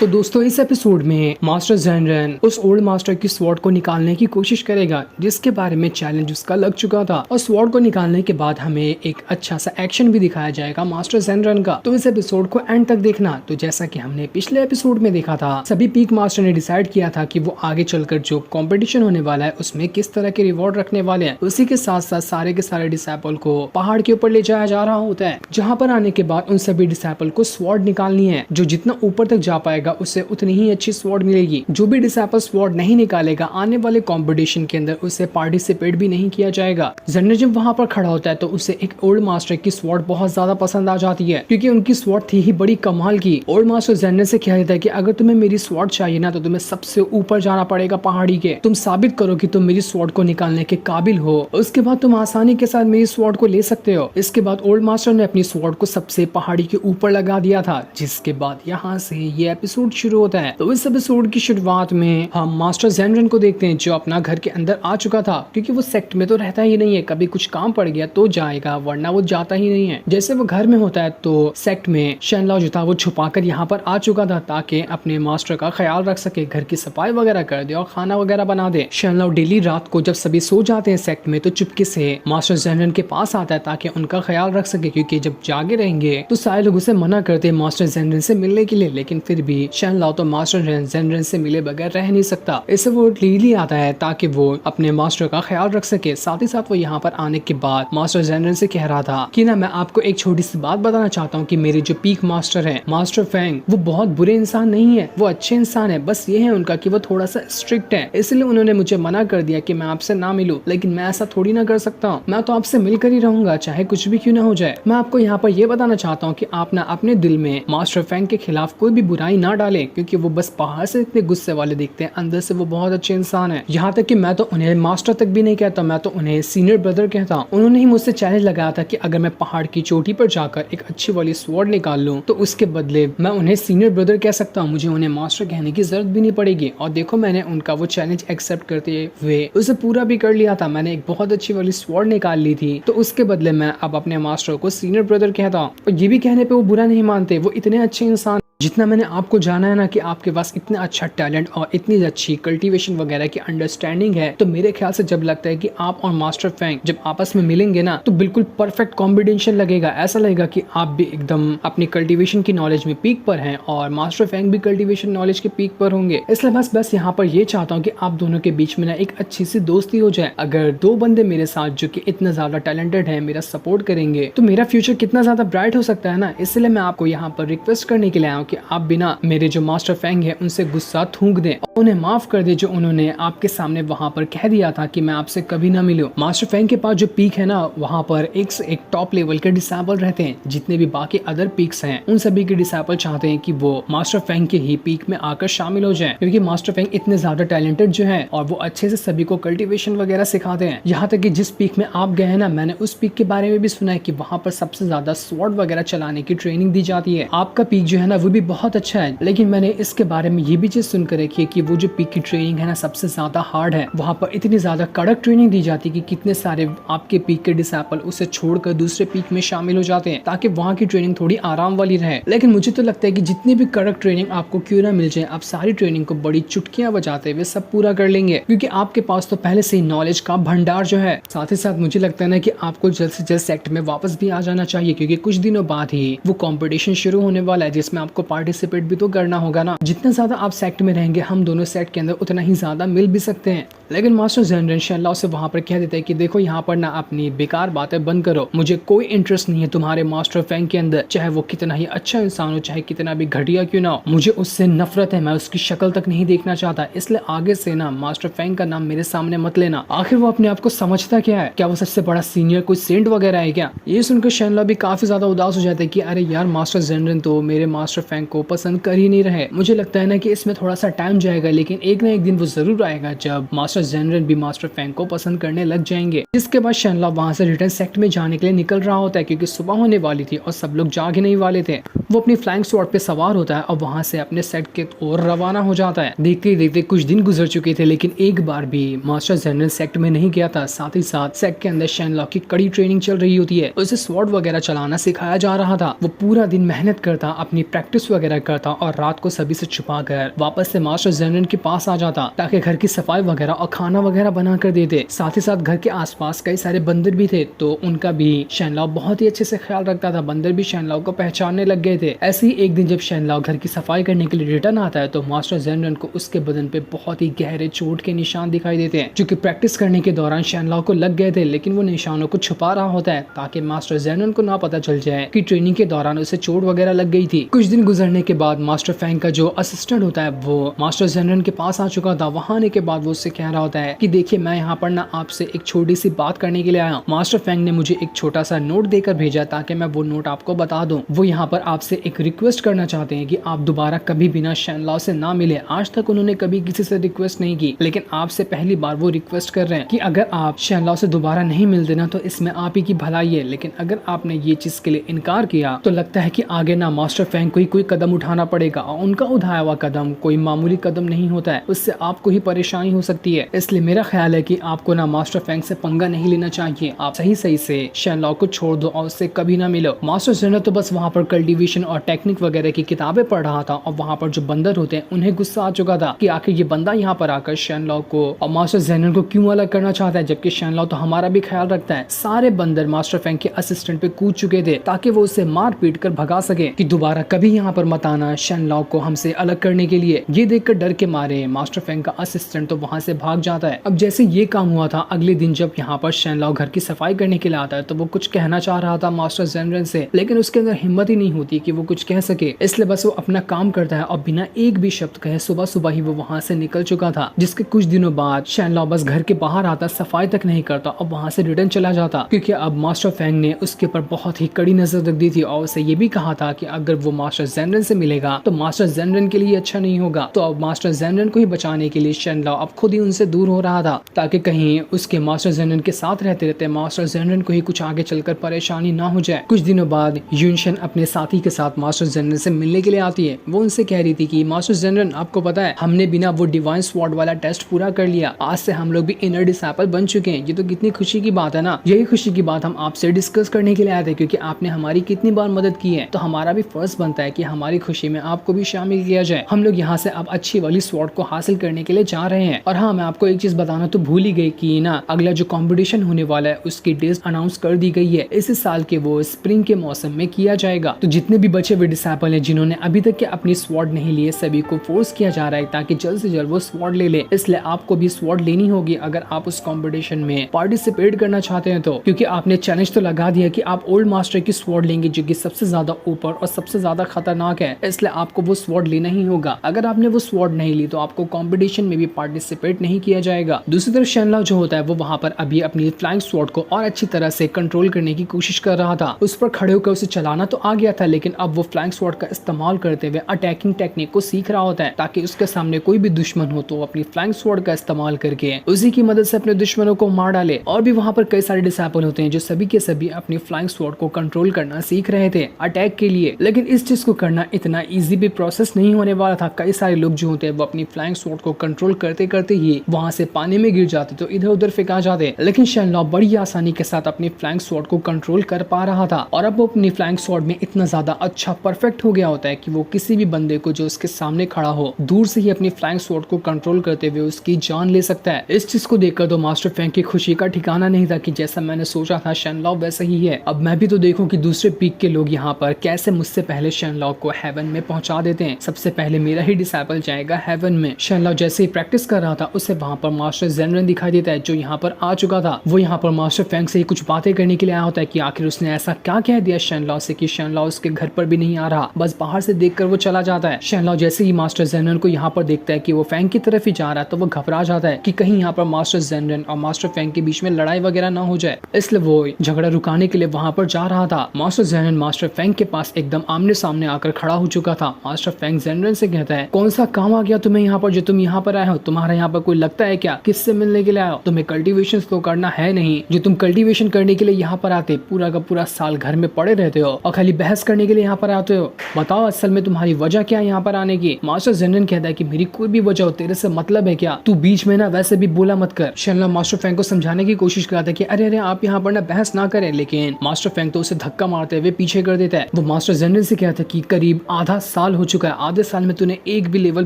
तो दोस्तों इस एपिसोड में मास्टर ज़ेनरेन उस ओल्ड मास्टर की स्वॉर्ड को निकालने की कोशिश करेगा जिसके बारे में चैलेंज उसका लग चुका था, और स्वॉर्ड को निकालने के बाद हमें एक अच्छा सा एक्शन भी दिखाया जाएगा मास्टर ज़ेनरेन का। तो इस एपिसोड को एंड तक देखना। तो जैसा कि हमने पिछले एपिसोड में देखा था, सभी पीक मास्टर ने डिसाइड किया था कि वो आगे चलकर जो कॉम्पिटिशन होने वाला है उसमें किस तरह के रिवॉर्ड रखने वाले हैं। उसी के साथ साथ सारे के सारे डिसाइपल को पहाड़ के ऊपर ले जाया जा रहा होता है, जहाँ पर आने के बाद उन सभी डिसाइपल को स्वॉर्ड निकालनी है। जो जितना ऊपर तक जा पाएगा उसे उतनी ही अच्छी स्वॉर्ड मिलेगी। जो भी डिसाइपल स्वॉर्ड नहीं निकालेगा आने वाले कंपटीशन के अंदर उसे पार्टिसिपेट भी नहीं किया जाएगा। ज़ेनरेन जब वहाँ पर खड़ा होता है तो उसे एक ओल्ड मास्टर की स्वॉर्ड बहुत ज्यादा पसंद आ जाती है, क्योंकि उनकी स्वॉर्ड थी ही बड़ी कमाल की। ओल्ड मास्टर ज़ेनरेन से कह देता है कि अगर तुम्हें मेरी स्वॉर्ड चाहिए ना तो तुम्हें सबसे ऊपर जाना पड़ेगा पहाड़ी के। तुम साबित करो कि तुम मेरी स्वॉर्ड को निकालने के काबिल हो, उसके बाद तुम आसानी के साथ मेरी स्वॉर्ड को ले सकते हो। इसके बाद ओल्ड मास्टर ने अपनी स्वॉर्ड को सबसे पहाड़ी के ऊपर लगा दिया था, जिसके बाद यहाँ से ये एपिसोड शुरू होता है। तो इस एपिसोड की शुरुआत में हम मास्टर ज़ेनरेन को देखते हैं जो अपना घर के अंदर आ चुका था, क्योंकि वो सेक्ट में तो रहता ही नहीं है। कभी कुछ काम पड़ गया तो जाएगा, वरना वो जाता ही नहीं है। जैसे वो घर में होता है तो सेक्ट में शेनलाओ जो था वो छुपाकर यहाँ पर आ चुका था ताकि अपने मास्टर का ख्याल रख सके, घर की सफाई वगैरह कर दे और खाना वगैरह बना दे। शेनलाओ डेली रात को जब सभी सो जाते हैं सेक्ट में तो चुपके से मास्टर ज़ेनरेन के पास आता है ताकि उनका ख्याल रख सके, क्योंकि जब जागे रहेंगे तो सारे लोग उसे मना करते हैं मास्टर ज़ेनरेन से मिलने के लिए। लेकिन फिर भी शेनलाओ तो मास्टर ज़ेनरेन से मिले बगैर रह नहीं सकता। इसे वो डेली आता है ताकि वो अपने मास्टर का ख्याल रख सके। साथ ही साथ वो यहाँ पर आने के बाद मास्टर ज़ेनरेन से कह रहा था कि ना मैं आपको एक छोटी सी बात बताना चाहता हूँ कि मेरे जो पीक मास्टर है मास्टर फेंग, वो बहुत बुरे इंसान नहीं है, वो अच्छे इंसान है। बस ये है उनका कि वो थोड़ा सा स्ट्रिक्ट है, इसलिए उन्होंने मुझे मना कर दिया कि मैं आपसे ना मिलूं। लेकिन मैं ऐसा थोड़ी ना कर सकता हूँ, मैं तो आपसे मिलकर ही रहूंगा चाहे कुछ भी क्यों ना हो जाए। मैं आपको यहाँ पर ये बताना चाहता हूँ कि आप ना अपने दिल में मास्टर फेंग के खिलाफ कोई भी बुराई ना डालें, क्योंकि वो बस बाहर से इतने गुस्से वाले दिखते हैं, अंदर से वो बहुत अच्छे इंसान है। यहाँ तक कि मैं तो उन्हें मास्टर तक भी नहीं कहता, मैं तो उन्हें सीनियर ब्रदर कहता हूँ। उन्होंने ही मुझसे चैलेंज लगाया था कि अगर मैं पहाड़ की चोटी पर जाकर एक अच्छी वाली स्वॉर्ड निकाल लूं तो उसके बदले मैं उन्हें सीनियर ब्रदर कह सकता हूँ, मुझे उन्हें मास्टर कहने की जरूरत भी नहीं पड़ेगी। और देखो मैंने उनका वो चैलेंज एक्सेप्ट करते हुए उसे पूरा भी कर लिया था। मैंने एक बहुत अच्छी वाली स्वॉर्ड निकाल ली थी, तो उसके बदले मैं अब अपने मास्टर को सीनियर ब्रदर कहता हूँ। और ये भी कहने पे वो बुरा नहीं मानते, वो इतने अच्छे इंसान। जितना मैंने आपको जाना है ना कि आपके पास इतना अच्छा टैलेंट और इतनी अच्छी कल्टीवेशन वगैरह की अंडरस्टैंडिंग है, तो मेरे ख्याल से जब लगता है कि आप और मास्टर फेंग जब आपस में मिलेंगे ना तो बिल्कुल परफेक्ट कॉम्बिनेशन लगेगा। ऐसा लगेगा कि आप भी एकदम अपनी कल्टीवेशन की नॉलेज में पीक पर हैं और मास्टर फेंग भी कल्टीवेशन नॉलेज के पीक पर होंगे। इसलिए बस यहाँ पर ये चाहता हूँ कि आप दोनों के बीच में ना एक अच्छी सी दोस्ती हो जाए। अगर दो बंदे मेरे साथ जो कि इतना ज्यादा टैलेंटेड है मेरा सपोर्ट करेंगे तो मेरा फ्यूचर कितना ज्यादा ब्राइट हो सकता है ना। इसलिए मैं आपको यहाँ पर रिक्वेस्ट करने के लिए आया हूँ कि आप बिना मेरे जो मास्टर फेंग है उनसे गुस्सा थूक दें, उन्हें माफ कर दे जो उन्होंने आपके सामने वहाँ पर कह दिया था कि मैं आपसे कभी ना मिलूं। मास्टर फेंग के पास जो पीक है ना वहाँ पर एक से एक टॉप लेवल के डिसाइपल रहते हैं। जितने भी बाकी अदर पीक्स हैं उन सभी के डिसाइपल चाहते हैं कि वो मास्टर फेंग के ही पीक में आकर शामिल हो जाएं, क्योंकि मास्टर फेंग इतने ज्यादा टैलेंटेड जो है और वो अच्छे से सभी को कल्टीवेशन वगैरह सिखाते हैं। यहाँ तक कि जिस पीक में आप गए हैं ना, मैंने उस पीक के बारे में भी सुना है कि वहाँ पर सबसे ज्यादा स्वॉर्ड वगैरह चलाने की ट्रेनिंग दी जाती है। आपका पीक जो है ना वो भी बहुत अच्छा है, लेकिन मैंने इसके बारे में ये भी चीज सुनकर रखी है कि वो जो पीक की ट्रेनिंग है ना सबसे ज्यादा हार्ड है। वहाँ पर इतनी ज्यादा कड़क ट्रेनिंग दी जाती है कि कितने सारे आपके पीक के डिसाइपल उसे छोड़कर दूसरे पीक में शामिल हो जाते हैं ताकि वहाँ की ट्रेनिंग थोड़ी आराम वाली रहे। लेकिन मुझे तो लगता है कि जितनी भी कड़क ट्रेनिंग आपको क्यों ना मिल जाए, आप सारी ट्रेनिंग को बड़ी चुटकियां बजाते हुए सब पूरा कर लेंगे, क्योंकि आपके पास तो पहले से ही नॉलेज का भंडार जो है। साथ ही साथ मुझे लगता है ना कि आपको जल्द से जल्द सेक्ट में वापस भी आ जाना चाहिए, क्योंकि कुछ दिनों बाद ही वो कॉम्पिटिशन शुरू होने वाला है जिसमें आपको पार्टिसिपेट भी तो करना होगा ना। जितना ज्यादा आप सेक्ट में रहेंगे हम दोनों सेक्ट के अंदर उतना ही ज्यादा मिल भी सकते हैं। लेकिन मास्टर ज़ेनरेन शेनलाओ से वहाँ पर कह देते हैं कि देखो यहाँ पर ना अपनी बेकार बातें बंद करो, मुझे कोई इंटरेस्ट नहीं है तुम्हारे मास्टर फेंग के अंदर, चाहे वो कितना ही अच्छा इंसान हो, चाहे कितना भी घटिया क्यों ना हो। मुझे उससे नफरत है, मैं उसकी शक्ल तक नहीं देखना चाहता। इसलिए आगे से ना मास्टर फेंग का नाम मेरे सामने मत लेना। आखिर वो अपने आप को समझता क्या है? क्या वो सबसे बड़ा सीनियर कोई सेंट वगैरह है क्या? ये सुनकर शेनलाओ भी काफी ज्यादा उदास हो जाता है कि अरे यार मास्टर ज़ेनरेन तो मेरे मास्टर फेंग को पसंद कर ही नहीं रहे। मुझे लगता है ना कि इसमें थोड़ा सा टाइम जाएगा, लेकिन एक ना एक दिन वो जरूर आएगा जब मास्टर मास्टर जेनरन भी मास्टर फेंग को पसंद करने लग जाएंगे। जिसके बाद शेनलॉ वहां से रिटर्न सेक्ट में जाने के लिए निकल रहा होता है क्योंकि सुबह होने वाली थी और सब लोग जाग ही नहीं वाले थे। वो अपनी फ्लाइंग स्वॉर्ड पे सवार होता है और वहां से अपने सेट के ओर रवाना हो जाता है। देखते ही देखते कुछ दिन गुजर चुके थे लेकिन एक बार भी मास्टर जेनरन सेक्ट में नहीं गया था। साथ ही साथ सेक्ट के अंदर शेनलॉ की कड़ी ट्रेनिंग चल रही होती है, उसे स्वॉर्ड वगैरह चलाना सिखाया जा रहा था। वो पूरा दिन मेहनत करता, अपनी प्रैक्टिस वगैरह करता और रात को सभी से छुपा कर वापस से मास्टर जेनरन के पास आ जाता ताकि घर की सफाई वगैरह और खाना वगैरह बना कर देते। साथ ही साथ घर के आसपास कई सारे बंदर भी थे तो उनका भी शेनलॉ बहुत ही अच्छे से ख्याल रखता था। बंदर भी शेनलॉ को पहचानने लग गए थे। ऐसे ही एक दिन जब शेनलॉ घर की सफाई करने के लिए रिटर्न आता है तो मास्टर जेनरन को उसके बदन पे बहुत ही गहरे चोट के निशान दिखाई देते हैं जो कि प्रैक्टिस करने के दौरान शेनलॉ को लग गए थे, लेकिन वो निशानों को छुपा रहा होता है ताकि मास्टर जेनरन को ना पता चल जाए कि ट्रेनिंग के दौरान उसे चोट वगैरह लग गई थी। कुछ दिन गुजरने के बाद मास्टर फेंग का जो असिस्टेंट होता है वो मास्टर जेनरन के पास आ चुका था। वहां आने के बाद वो उससे कह रहा होता है कि देखिए मैं यहाँ पर ना आपसे एक छोटी सी बात करने के लिए आया हूँ। मास्टर फेंग ने मुझे एक छोटा सा नोट देकर भेजा ताकि मैं वो नोट आपको बता दूं। वो यहाँ पर आपसे एक रिक्वेस्ट करना चाहते हैं कि आप दोबारा कभी बिना शेनलॉ से ना मिले। आज तक उन्होंने कभी किसी से रिक्वेस्ट नहीं की लेकिन आपसे पहली बार वो रिक्वेस्ट कर रहे हैं कि अगर आप शेनलॉ से दोबारा नहीं मिलते ना तो इसमें आप ही की भलाई है, लेकिन अगर आपने ये चीज के लिए इनकार किया तो लगता है कि आगे ना मास्टर फेंग को ही कोई कदम उठाना पड़ेगा और उनका उठाया हुआ कदम कोई मामूली कदम नहीं होता है, उससे आपको ही परेशानी हो सकती है। इसलिए मेरा ख्याल है कि आपको ना मास्टर फेंग से पंगा नहीं लेना चाहिए, आप सही सही से शेनलॉ को छोड़ दो और उससे कभी ना मिलो। मास्टर जेनरन तो बस वहाँ पर कल्टीवेशन और टेक्निक वगैरह की किताबें पढ़ रहा था और वहाँ पर जो बंदर होते हैं उन्हें गुस्सा आ चुका था कि आखिर ये बंदा यहाँ पर आकर शेनलॉ को और मास्टर जेनरन को क्यों अलग करना चाहता है, जबकि शेनलॉ तो हमारा भी ख्याल रखता है। सारे बंदर मास्टर फेंग के असिस्टेंट पे कूद चुके थे ताकि वो उसे मार पीट कर भगा सके कि दोबारा कभी यहाँ पर मत आना शेनलॉ को हमसे अलग करने के लिए। ये देखकर डर के मारे मास्टर फेंग का असिस्टेंट तो वहाँ से भाग जाता है। अब जैसे ये काम हुआ था, अगले दिन जब यहाँ पर शेनलॉ घर की सफाई करने के लिए आता है तो वो कुछ कहना चाह रहा था मास्टर जेनरन से, लेकिन उसके अंदर हिम्मत ही नहीं होती कि वो कुछ कह सके। इसलिए बस वो अपना काम करता है और बिना एक भी शब्द कहे सुबह सुबह ही वो वहाँ से निकल चुका था। जिसके कुछ दिनों बाद शेनलॉ बस घर के बाहर आता, सफाई तक नहीं करता और वहाँ से रिटर्न चला जाता क्योंकि अब मास्टर फेंग ने उसके ऊपर बहुत ही कड़ी नजर रख दी थी और उसे ये भी कहा था कि अगर वो मास्टर जेनरन से मिलेगा तो मास्टर जेनरन के लिए अच्छा नहीं होगा। तो अब मास्टर जेनरन को ही बचाने के लिए शेनलॉ अब खुद ही उनसे दूर हो रहा था ताकि कहीं उसके मास्टर जेनरन के साथ रहते रहते मास्टर जेनरन को ही कुछ आगे चलकर परेशानी ना हो जाए। कुछ दिनों बाद यूनशन अपने साथी के साथ मास्टर जेनरन से मिलने के लिए आती है। वो उनसे कह रही थी कि मास्टर जेनरन आपको पता है हमने बिना वो डिवाइन स्वॉर्ड वाला टेस्ट पूरा कर लिया, आज से हम लोग भी इनर डिसाइपल बन चुके हैं। ये तो कितनी खुशी की बात है ना। यही खुशी की बात हम आपसे डिस्कस करने के लिए आए थे क्योंकि आपने हमारी कितनी बार मदद की है, तो हमारा भी फर्ज बनता है कि हमारी खुशी में आपको भी शामिल किया जाए। हम लोग यहाँ से अब अच्छी वाली स्वॉर्ड को हासिल करने के लिए जा रहे हैं। और हाँ, मैं आपको एक चीज बताना तो भूल ही गई कि ना अगला जो कंपटीशन होने वाला है उसकी डेट अनाउंस कर दी गई है। इस साल के वो स्प्रिंग के मौसम में किया जाएगा। तो जितने भी बचे हुए डिसाइपल हैं जिन्होंने अभी तक के अपनी स्वॉर्ड नहीं लिए, सभी को फोर्स किया जा रहा है ताकि जल्द से जल्द वो स्वॉर्ड ले ले। इसलिए आपको भी स्वॉर्ड लेनी होगी अगर आप उस कंपटीशन में पार्टिसिपेट करना चाहते हैं तो, क्योंकि आपने चैलेंज तो लगा दिया कि आप ओल्ड मास्टर की स्वॉर्ड लेंगे जो कि सबसे ज्यादा ऊपर और सबसे ज्यादा खतरनाक है। इसलिए आपको वो स्वॉर्ड लेना ही होगा। अगर आपने वो स्वॉर्ड नहीं ली तो आपको कंपटीशन में भी पार्टिसिपेट नहीं किया जाएगा। दूसरी तरफ शेनलॉ जो होता है वो वहाँ पर अभी अपनी फ्लाइंग स्वॉर्ड को और अच्छी तरह से कंट्रोल करने की कोशिश कर रहा था। उस पर खड़े होकर उसे चलाना तो आ गया था, लेकिन अब वो फ्लाइंग स्वॉर्ड का इस्तेमाल करते हुए अटैकिंग टेक्निक को सीख रहा होता है ताकि उसके सामने कोई भी दुश्मन हो तो अपनी फ्लाइंग स्वॉर्ड का इस्तेमाल करके उसी की मदद से अपने दुश्मनों को मार डाले। और भी वहाँ पर कई सारे डिसाइपल होते हैं जो सभी के सभी अपनी फ्लाइंग स्वॉर्ड को कंट्रोल करना सीख रहे थे अटैक के लिए। लेकिन इस चीज को करना इतना इजी भी प्रोसेस नहीं होने वाला था। कई सारे लोग जो होते हैं वो अपनी फ्लाइंग स्वॉर्ड को कंट्रोल करते करते ही वहाँ से पानी में गिर जाते तो इधर उधर फेंका जाते। लेकिन शेनलॉ बड़ी आसानी के साथ अपनी फ्लाइंग स्वॉर्ड को कंट्रोल कर पा रहा था और अब वो अपनी फ्लाइंग स्वॉर्ड में इतना ज्यादा अच्छा परफेक्ट हो गया होता है कि वो किसी भी बंदे को जो उसके सामने खड़ा हो दूर से ही अपनी फ्लाइंग स्वॉर्ड को कंट्रोल करते हुए उसकी जान ले सकता है। इस चीज को देखकर तो मास्टर फेंग की खुशी का ठिकाना नहीं था कि जैसा मैंने सोचा था शेनलॉ वैसा ही है। अब मैं भी तो देखूं कि दूसरे पीक के लोग यहाँ पर कैसे मुझसे पहले शेनलॉ को हेवन में पहुंचा देते हैं। सबसे पहले मेरा ही डिसाइपल जाएगा हेवन में। शेनलॉ जैसे ही प्रैक्टिस कर रहा था उसे वहाँ पर मास्टर जेनरन दिखाई देता है जो यहाँ पर आ चुका था। वो यहाँ पर मास्टर फेंग से कुछ बातें करने के लिए आया होता है कि आखिर उसने ऐसा क्या कह दिया शेनलॉ से कि शेनलॉ उसके घर पर भी नहीं आ रहा, बस बाहर से देखकर वो चला जाता है। शेनलॉ जैसे ही मास्टर जेनरन को यहाँ पर देखता है कि वो फेंग की तरफ ही जा रहा है तो वो घबरा जाता है कि कहीं यहाँ पर मास्टर जेनरन और मास्टर फेंग के बीच में लड़ाई वगैरह ना हो जाए। इसलिए वो झगड़ा रुकाने के लिए वहाँ पर जा रहा था। मास्टर जेनरन मास्टर फेंग के पास एकदम आमने सामने आकर खड़ा हो चुका था। मास्टर फेंग जेनरन से कहता है, कौन सा काम आ गया तुम्हें यहाँ पर जो तुम यहाँ पर आए हो? तुम्हारा यहाँ पर कोई लगता है क्या किससे मिलने के लिए आए हो? तुम्हें कल्टीवेशन तो करना है नहीं। जो तुम कल्टीवेशन करने के लिए यहाँ पर आते पूरा का पूरा साल घर में पड़े रहते हो और खाली बहस करने के लिए यहाँ पर आते हो। बताओ असल में तुम्हारी वजह क्या है यहाँ पर आने की? मास्टर जेनरन कहता है कि मेरी कोई भी वजह हो, तेरे से मतलब है क्या? तू बीच में ना वैसे भी बोला मत कर। शनलॉ मास्टर फेंग को समझाने की कोशिश करता है कि अरे अरे आप यहाँ पर ना बहस ना करें, लेकिन मास्टर फेंग तो उसे धक्का मारते हुए पीछे कर देता है। वो मास्टर जनरल से कहता है कि करीब आधा साल हो चुका है, आधे साल में तूने एक भी लेवल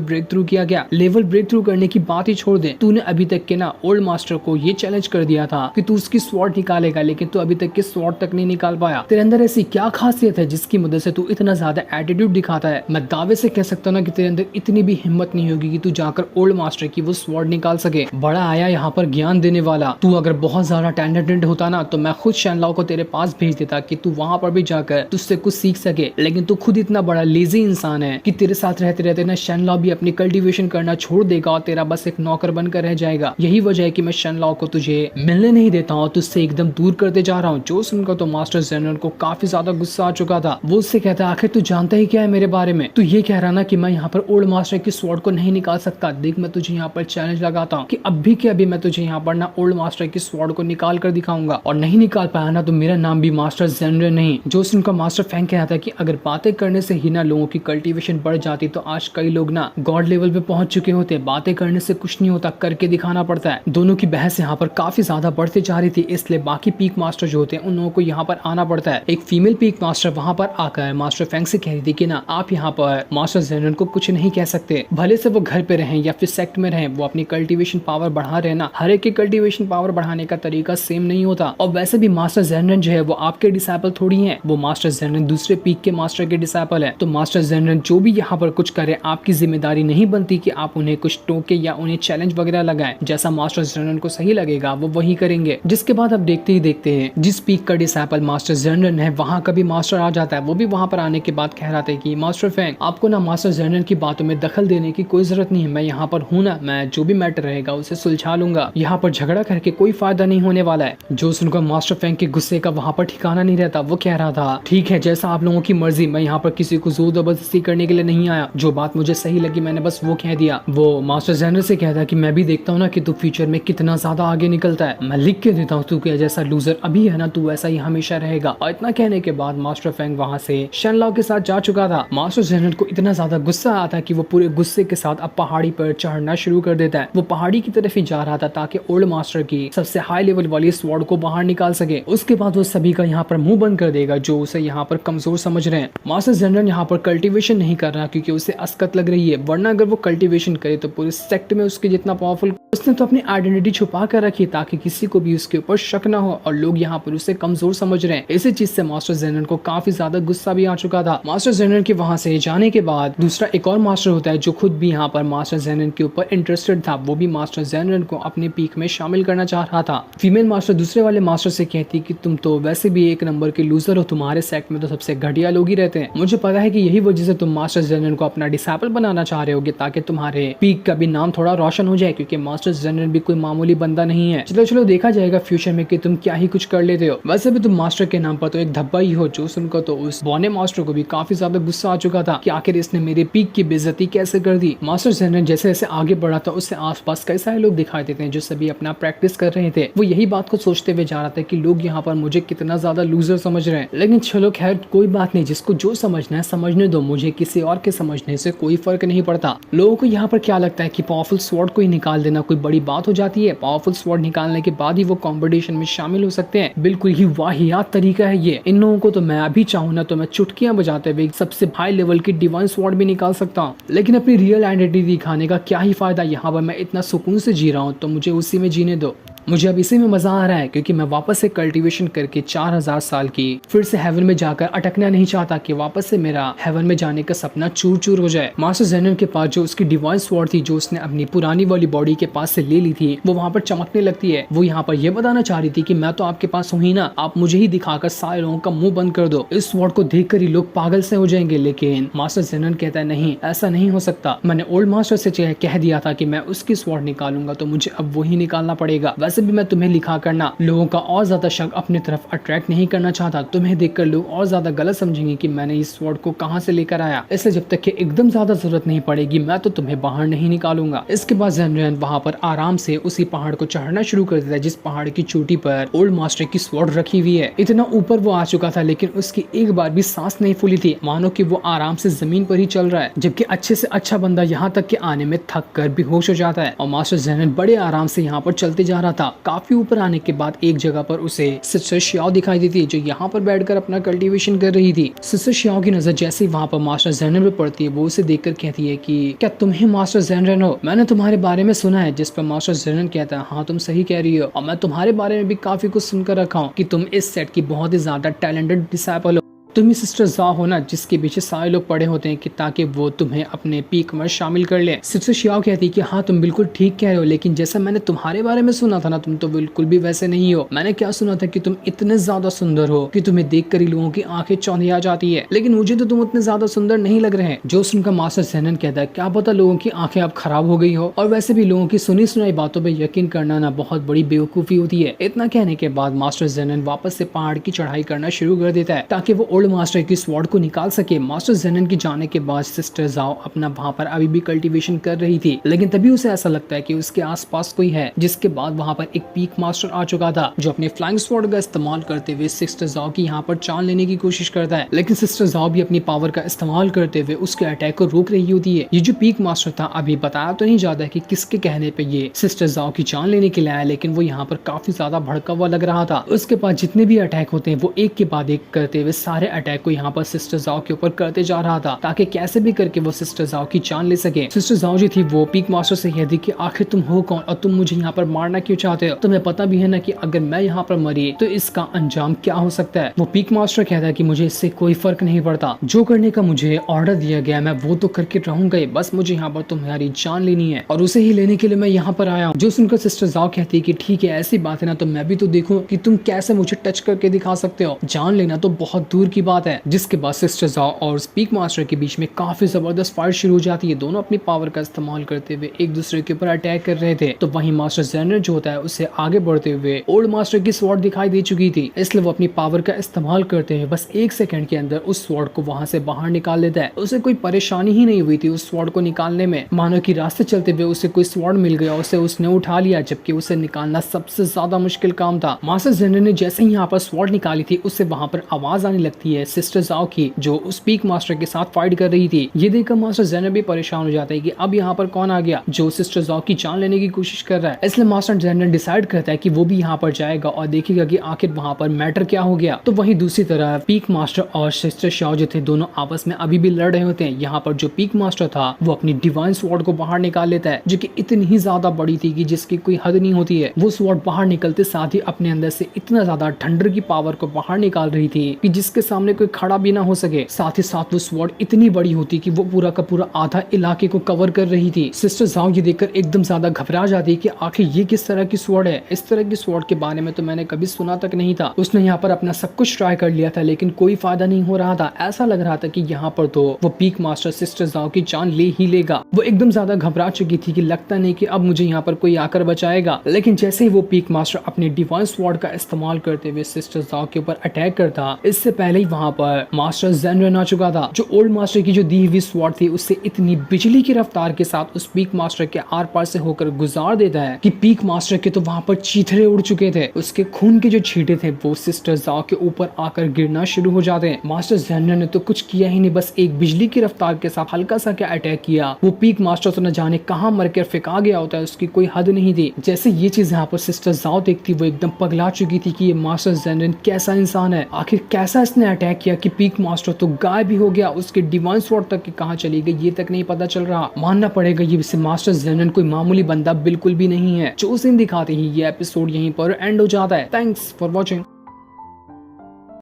ब्रेक थ्रू किया क्या? लेवल ब्रेक थ्रू करने की बात ही छोड़ दे, तूने अभी तक के ना ओल्ड मास्टर को ये चैलेंज कर दिया था कि तू उसकी स्वॉर्ड निकालेगा, लेकिन तू अभी तक की स्वॉर्ड तक नहीं निकाल पाया। तेरे अंदर ऐसी क्या खासियत है जिसकी मदद से तू इतना ज्यादा एटीट्यूड दिखाता है? मैं दावे से कह सकता हूँ ना कि तेरे अंदर इतनी भी हिम्मत नहीं होगी कि तू जाकर ओल्ड मास्टर की वो स्वॉर्ड निकाल सके। बड़ा आया यहाँ पर ज्ञान देने वाला। तू अगर बहुत ज्यादा टैलेंटेड होता ना तो मैं खुद शनलॉ को तेरे पास भेज देता कि तू वहां पर भी जाकर तुझसे कुछ सीख सके, लेकिन तू खुद इतना बड़ा लेजी इंसान है कि तेरे साथ रहते रहते ना शनलॉ भी अपनी कल्टीवेशन करना छोड़ देगा और तेरा बस एक नौकर बनकर रह जाएगा। यही वजह है कि मैं शनलॉ को तुझे मिलने नहीं देता हूँ, तुझसे एकदम दूर करते जा रहा हूँ। जो सुनकर तो मास्टर जनरल को काफी ज्यादा गुस्सा आ चुका था। वो उससे कहता है आखिर तू जानता ही क्या है मेरे बारे में? तू ये कह रहा ना कि मैं यहाँ पर ओल्ड मास्टर की स्वॉर्ड को नहीं निकाल सकता। देख मैं तुझे यहाँ पर चैलेंज लगाता हूँ कि अभी के अभी मैं तुझे यहाँ पर ना ओल्ड मास्टर की स्वॉर्ड को निकाल कर दिखाऊंगा, और नहीं निकाल पाया ना तो मेरा नाम भी मास्टर जनरल नहीं। जो सुनकर मास्टर फेंग कहता है कि अगर बातें करने से ही ना लोगों की कल्टीवेशन बढ़ जाती तो आज कई लोग ना गॉड लेवल पे पहुंच चुके होते। बातें करने से कुछ नहीं होता, करके दिखाना पड़ता है। दोनों की बहस यहाँ पर काफी ज्यादा बढ़ती जा रही थी, इसलिए बाकी पीक मास्टर जो होते हैं उन लोगों को यहाँ पर आना पड़ता है। एक फीमेल पीक मास्टर वहां पर आकर मास्टर फेंग से कह रही थी कि ना आप यहाँ पर मास्टर जनरल को कुछ नहीं कह सकते, भले से वो घर पे रहें या फिर सेक्ट में रहें, वो अपनी कल्टीवेशन पावर बढ़ा रहे ना। हर एक की कल्टीवेशन पावर बढ़ाने का तरीका सेम नहीं होता, और वैसे भी मास्टर जनरल जो है वो आपके डिसाइपल थोड़ी है, वो मास्टर जनरल दूसरे पीक के मास्टर के डिसाइपल है। तो मास्टर जनरल जो भी यहाँ पर कुछ करे आपकी जिम्मेदारी नहीं बनती कि आप उन्हें कुछ टोके या उन्हें चैलेंज वगैरह लगाएं। जैसा मास्टर जनरल को सही लगेगा वो वही करेंगे। जिसके बाद अब देखते ही देखते हैं जिस पीक का डिसाइपल मास्टर जनरल है वहाँ का भी मास्टर आ जाता है। वो भी वहाँ पर आने के बाद कह रहा था कि मास्टर फेंग आपको ना मास्टर जनरल की बातों में दखल देने की कोई जरूरत नहीं है, मैं यहाँ पर हूँ ना, मैं जो भी मैटर रहेगा उसे सुलझा लूंगा। यहाँ पर झगड़ा करके कोई फायदा नहीं होने वाला है। जो सुनकर मास्टर फेंग के गुस्से का वहाँ पर ठिकाना नहीं रहता। वो कह रहा था ठीक है जैसा आप लोगों की मर्जी, मैं यहाँ पर किसी को जोर जबरदस्ती करने के लिए नहीं आया, जो बात मुझे सही लगी मैंने बस वो कह दिया। वो मास्टर जनरल से कहता है कि मैं भी देखता हूँ ना कि तू फ्यूचर में कितना ज्यादा आगे निकलता है, मैं लिख के देता हूँ तू क्या जैसा लूजर अभी है ना तू वैसा ही हमेशा रहेगा। और इतना कहने के बाद मास्टर फेंग वहाँ से शनलॉ के साथ जा चुका था। मास्टर जनरल को इतना ज्यादा गुस्सा आता है कि वो पूरे गुस्से के साथ अब पहाड़ी पर चढ़ना शुरू कर देता है। वो पहाड़ी की तरफ ही जा रहा था ताकि ओल्ड मास्टर की सबसे हाई लेवल वाली स्वॉर्ड को बाहर निकाल सके। उसके बाद वो सभी का यहाँ पर मुंह बंद कर देगा जो उसे यहाँ पर कमजोर समझ रहे हैं। मास्टर जनरल यहाँ पर कल्टीवेशन नहीं कर रहा क्योंकि उसे असकत लग रही है, वरना अगर वो कल्टीवेशन करे तो पूरे सेक्ट में उसके जितना पावरफुल। उसने तो अपनी आइडेंटिटी छुपा कर रखी ताकि किसी को भी उसके ऊपर शक ना हो, और लोग यहाँ पर उसे कमजोर समझ रहे हैं। इसी चीज से मास्टर जनरल को काफी ज्यादा गुस्सा भी आ चुका था। मास्टर जनरल के वहां से जाने के बाद दूसरा एक और मास्टर होता है जो खुद भी यहाँ पर मास्टर जनरल के ऊपर इंटरेस्टेड था। वो भी मास्टर जनरल को अपने पीक में शामिल करना चाह रहा था। फीमेल मास्टर दूसरे वाले मास्टर से कहती कि तुम तो वैसे भी एक नंबर के लूजर हो, तुम्हारे सेक्ट में तो सबसे घटिया लोग ही रहते हैं। मुझे पता है कि यही वजह से तुम मास्टर जनरल को अपना डिसाइपल बनाना चाह रहे होगे ताकि तुम्हारे पीक का भी नाम थोड़ा रोशन हो जाए, क्योंकि मास्टर जनरल भी कोई मामूली बंदा नहीं है। चलो चलो देखा जाएगा फ्यूचर में कि तुम क्या ही कुछ कर लेते हो। वैसे भी तुम मास्टर के नाम पर तो एक धब्बा ही हो। जो सुनकर तो उस बौने मास्टर को भी काफी ज्यादा गुस्सा आ चुका था कि आखिर इसने मेरे पीक की बेइज्जती कैसे कर दी। मास्टर जनरल जैसे जैसे आगे बढ़ा था उससे आसपास कई सारे लोग दिखाई देते हैं जो सभी अपना प्रैक्टिस कर रहे थे। वो यही बात को सोचते हुए जा रहा था कि लोग यहाँ पर मुझे कितना ज्यादा लूजर समझ रहे हैं। लेकिन चलो खैर कोई बात नहीं, जिसको जो समझना है समझने दो, मुझे किसी और के समझने से कोई फर्क नहीं पड़ता। लोगों को यहाँ पर क्या लगता है कि पावरफुल स्वॉर्ड को ही निकाल देना कोई बड़ी बात हो जाती है। पावरफुल स्वॉर्ड निकालने के बाद ही वो कंपटीशन में शामिल हो सकते हैं। बिल्कुल ही वाहियात तरीका है ये। इन लोगों को तो मैं अभी चाहूँ ना तो मैं चुटकियां बजाते हुए सबसे हाई लेवल की डिवाइन स्वॉर्ड भी निकाल सकता हूँ, लेकिन अपनी रियल आइडेंटिटी दिखाने का क्या ही फायदा। यहाँ पर मैं इतना सुकून से जी रहा हूँ तो मुझे उसी में जीने दो। मुझे अब इसी में मजा आ रहा है क्योंकि मैं वापस से कल्टीवेशन करके 4000 साल की फिर से हेवन में जाकर अटकना नहीं चाहता कि वापस से मेरा हेवन में जाने का सपना चूर चूर हो जाए। मास्टर जनरल के पास जो उसकी डिवाइन स्वॉर्ड थी जो उसने अपनी पुरानी वाली बॉडी के पास से ले ली थी वो वहाँ पर चमकने लगती है। वो यहाँ पर यह बताना चाह रही थी कि मैं तो आपके पास हूँ ही ना, आप मुझे ही दिखाकर सारे लोगों का मुंह बंद कर दो। इस स्वॉर्ड को देखकर ही लोग पागल से हो जाएंगे। लेकिन मास्टर जनरल कहता है नहीं, ऐसा नहीं हो सकता। मैंने ओल्ड मास्टर से कह दिया था कि मैं उसकी स्वॉर्ड निकालूंगा तो मुझे अब वही निकालना पड़ेगा। वैसे वैसे भी मैं तुम्हें लिखा करना लोगों का और ज्यादा शक अपनी तरफ अट्रैक्ट नहीं करना चाहता। तुम्हें देखकर लोग और ज्यादा गलत समझेंगे कि मैंने इस स्वॉर्ड को कहां से लेकर आया, इसलिए जब तक कि एकदम ज्यादा जरूरत नहीं पड़ेगी मैं तो तुम्हें बाहर नहीं निकालूंगा। इसके बाद ज़ेनरेन वहां पर आराम से उसी पहाड़ को चढ़ना शुरू कर देता है जिस पहाड़ की चोटी पर ओल्ड मास्टर की स्वॉर्ड रखी हुई है। इतना ऊपर वो आ चुका था लेकिन उसकी एक बार भी सांस नहीं फूली थी, मानो कि वो आराम से जमीन पर ही चल रहा है। जबकि अच्छे से अच्छा बंदा यहाँ तक के आने में थक कर बेहोश हो जाता है और मास्टर ज़ेनरेन बड़े आराम से यहाँ पर चलते जा रहा था। काफी ऊपर आने के बाद एक जगह पर उसे सिस्टर शियाओ दिखाई देती है जो यहाँ पर बैठकर अपना कल्टीवेशन कर रही थी। सिस्टर शियाओ की नजर जैसे ही वहाँ पर मास्टर ज़ेनरेन पे पड़ती है वो उसे देखकर कहती है कि क्या तुम ही मास्टर ज़ेनरेन हो? मैंने तुम्हारे बारे में सुना है। जिस पर मास्टर ज़ेनरेन कहता है हाँ तुम सही कह रही हो और मैं तुम्हारे बारे में भी काफी कुछ सुनकर रखा हूँ कि तुम इस सेट की बहुत ही ज्यादा टैलेंटेड डिसाइपल हो। तुम ही सिस्टर ज़ाओ हो ना जिसके पीछे सारे लोग पड़े होते हैं कि ताकि वो तुम्हें अपने पीक में शामिल कर ले। सिस्टर शियाओ कहती है कि हाँ तुम बिल्कुल ठीक कह रहे हो, लेकिन जैसा मैंने तुम्हारे बारे में सुना था ना तुम तो बिल्कुल भी वैसे नहीं हो। मैंने क्या सुना था कि तुम इतने ज्यादा सुंदर हो कि तुम्हें देख कर ही लोगों की आंखें चौंधी आ जाती है, लेकिन मुझे तो तुम उतने ज्यादा सुंदर नहीं लग रहे हैं। जो सुनकर मास्टर ज़ेनरेन कहता है क्या पता लोगों की आंखें अब खराब हो गई हो, और वैसे भी लोगों की सुनी सुनाई बातों पर यकीन करना ना बहुत बड़ी बेवकूफी होती है। इतना कहने के बाद मास्टर ज़ेनरेन वापस से पहाड़ की चढ़ाई करना शुरू कर देता है ताकि वो ओल्ड मास्टर की स्वॉर्ड को निकाल सके। मास्टर ज़ेनरेन की जाने के बाद सिस्टर ज़ाओ अपना वहां पर अभी भी कल्टीवेशन कर रही थी, लेकिन तभी उसे ऐसा लगता है कि उसके आसपास कोई है। जिसके बाद वहां पर एक पीक मास्टर आ चुका था जो अपने फ्लाइंग स्वॉर्ड का इस्तेमाल करते हुए सिस्टर ज़ाओ की यहाँ पर जान लेने की कोशिश करता है, लेकिन सिस्टर ज़ाओ भी अपनी पावर का इस्तेमाल करते हुए उसके अटैक को रोक रही होती है। ये जो पीक मास्टर था अभी बताया तो नहीं जाता कि किसके कहने पे ये सिस्टर ज़ाओ की जान लेने के लिए आया, लेकिन वो यहाँ पर काफी ज्यादा भड़का हुआ लग रहा था। उसके बाद जितने भी अटैक होते हैं वो एक के बाद एक करते हुए सारे अटैक को यहाँ पर सिस्टर ज़ाओ के ऊपर करते जा रहा था ताकि कैसे भी करके वो सिस्टर ज़ाओ की जान ले सके। सिस्टर ज़ाओ जी थी वो पीक मास्टर से कहती कि आखिर तुम हो कौन और तुम मुझे यहाँ पर मारना क्यों चाहते हो? तुम्हें पता भी है ना कि अगर मैं यहाँ पर मरी तो इसका अंजाम क्या हो सकता है। वो पीक मास्टर कहता है कि मुझे इससे कोई फर्क नहीं पड़ता, जो करने का मुझे ऑर्डर दिया गया मैं वो तो करके रहूंगा, बस मुझे यहाँ पर तुम्हारी जान लेनी है और उसे ही लेने के लिए मैं यहाँ पर आया हूँ। जो सुनकर सिस्टर ज़ाओ कहती है कि ठीक है ऐसी बात है ना तो मैं भी तो देखूं कि तुम कैसे मुझे टच करके दिखा सकते हो, जान लेना तो बहुत दूर की बात है। जिसके बाद सिस्टर ज़ाओ और पीक मास्टर के बीच में काफी जबरदस्त फाइट शुरू हो जाती है। दोनों अपनी पावर का इस्तेमाल करते हुए एक दूसरे के ऊपर अटैक कर रहे थे, तो वहीं मास्टर ज़ेनरेन जो होता है उसे आगे बढ़ते हुए ओल्ड मास्टर की स्वॉर्ड दिखाई दे चुकी थी, इसलिए वो अपनी पावर का इस्तेमाल करते हुए बस 1 सेकंड के अंदर उस स्वॉर्ड को वहां से बाहर निकाल लेता है। उसे कोई परेशानी ही नहीं हुई थी उस स्वॉर्ड को निकालने में, मानो कि रास्ते चलते हुए उसे कोई स्वॉर्ड मिल गया, उसे उसने उठा लिया, जबकि उसे निकालना सबसे ज्यादा मुश्किल काम था। मास्टर ज़ेनरेन ने जैसे ही यहाँ पर स्वॉर्ड निकाली थी उससे वहां पर आवाज आने लगती है सिस्टर ज़ाओ की जो उस पीक मास्टर के साथ फाइट कर रही थी। ये देखकर मास्टर ज़ेनरेन भी परेशान हो जाता है कि अब यहाँ पर कौन आ गया जो सिस्टर ज़ाओ की जान लेने की कोशिश कर रहा है। इसलिए मास्टर ज़ेनरेन डिसाइड करता है कि वो भी यहाँ पर जाएगा और देखेगा कि आखिर वहाँ पर मैटर क्या हो गया। तो वहीं दूसरी तरफ पीक मास्टर और सिस्टर शियाओ जो थे दोनों आपस में अभी भी लड़ रहे होते हैं। यहाँ पर जो पीक मास्टर था वो अपनी डिवाइन स्वॉर्ड को बाहर निकाल लेता है जो कि इतनी ही ज्यादा बड़ी थी कि जिसकी कोई हद नहीं होती है। वो स्वॉर्ड बाहर निकलते साथ ही अपने अंदर से इतना ज्यादा थंडर की पावर को बाहर निकाल रही थी कि जिसके सामने कोई खड़ा भी ना हो सके। साथ ही साथ वो स्वॉर्ड इतनी बड़ी होती कि वो पूरा का पूरा आधा इलाके को कवर कर रही थी। सिस्टर ज़ाओ ये देखकर एकदम ज्यादा घबरा जाती है कि आखिर ये किस तरह की स्वॉर्ड है, इस तरह की स्वॉर्ड के बारे में तो मैंने कभी सुना तक नहीं था। उसने यहाँ पर अपना सब कुछ ट्राई कर लिया था लेकिन कोई फायदा नहीं हो रहा था। ऐसा लग रहा था कि यहाँ पर तो वो पीक मास्टर सिस्टर ज़ाओ की जान ले ही लेगा। वो एकदम ज्यादा घबरा चुकी थी कि लगता नहीं कि अब मुझे यहाँ पर कोई आकर बचाएगा। लेकिन जैसे ही वो पीक मास्टर अपने डिवाइन स्वॉर्ड का इस्तेमाल करते हुए सिस्टर ज़ाओ के ऊपर अटैक करता, इससे पहले ही वहाँ पर मास्टर ज़ेनरेन आ चुका था। जो ओल्ड मास्टर की जो दी हुई स्वॉर्ड थी उससे इतनी बिजली की रफ्तार के साथ उस पीक मास्टर के आर पार से होकर गुजार देता है कि पीक मास्टर के तो वहाँ पर चीथड़े उड़ चुके थे। उसके खून के जो छींटे थे वो सिस्टर ज़ाओ के ऊपर आकर गिरना शुरू हो जाते हैं। मास्टर ज़ेनरेन ने तो कुछ किया ही नहीं, बस एक बिजली की रफ्तार के साथ हल्का सा क्या अटैक किया। वो पीक मास्टर तो न जाने कहाँ मर कर फेंका गया होता है, उसकी कोई हद नहीं थी। जैसे ये चीज यहाँ पर सिस्टर ज़ाओ देखती वो एकदम पगला चुकी थी कि ये मास्टर ज़ेनरेन कैसा इंसान है, आखिर कैसा इसने अटैक किया कि पीक मास्टर तो गायब भी हो गया, उसके डिवाइन स्वॉर्ड तक कहाँ चली गई ये तक नहीं पता चल रहा। मानना पड़ेगा ये मास्टर ज़ेनरेन कोई मामूली बंदा बिल्कुल भी नहीं है। जो सीन दिखाते ही ये एपिसोड यहीं पर एंड हो जाता है। Thanks for watching.